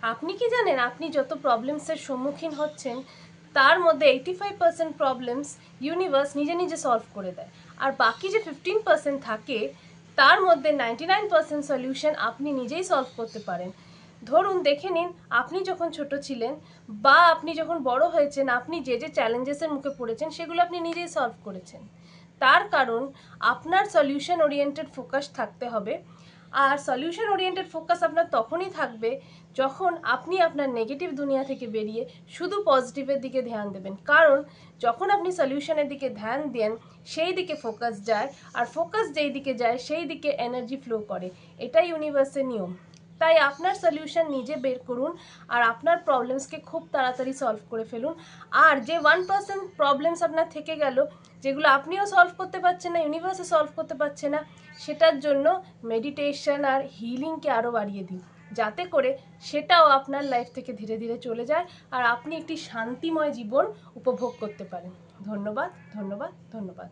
আপনি কি জানেন আপনি যত প্রবলেমসের সম্মুখীন হচ্ছেন তার মধ্যে 85% প্রবলেমস ইউনিভার্স নিজে নিজে সলভ করে দেয়, আর বাকি যে 15% থাকে তার মধ্যে 99% সলিউশন আপনি নিজেই সলভ করতে পারেন। ধরুন দেখে নিন, আপনি যখন ছোট ছিলেন বা আপনি যখন বড় হয়েছেন, আপনি যে যে চ্যালেঞ্জেসের মুখে পড়েছেন সেগুলো আপনি নিজেই সলভ করেছেন। তার কারণ আপনার সলিউশন ওরিয়েন্টেড ফোকাস থাকতে হবে। আর সলিউশন ওরিয়েন্টেড ফোকাস আপনার তখনই থাকবে যখন আপনি আপনার নেগেটিভ দুনিয়া থেকে বেরিয়ে শুধু পজিটিভের দিকে ধ্যান দেবেন। কারণ যখন আপনি সলিউশনের দিকে ধ্যান দেন সেই দিকে ফোকাস যায়, আর ফোকাস যেই দিকে যায় সেই দিকে এনার্জি ফ্লো করে। এটাই ইউনিভার্সের নিয়ম। তাই আপনার সলিউশন নিজে বের করুন আর আপনার প্রবলেমসকে খুব তাড়াতাড়ি সলভ করে ফেলুন। আর যে 1% প্রবলেমস আপনার থেকে গেল, যেগুলো আপনিও সলভ করতে পারছেন না, ইউনিভার্সে সলভ করতে পারছে না, সেটার জন্য মেডিটেশন আর হিলিংকে আরও বাড়িয়ে দিন, যাতে করে সেটাও আপনার লাইফ থেকে ধীরে ধীরে চলে যায় আর আপনি একটি শান্তিময় জীবন উপভোগ করতে পারেন। ধন্যবাদ, ধন্যবাদ, ধন্যবাদ।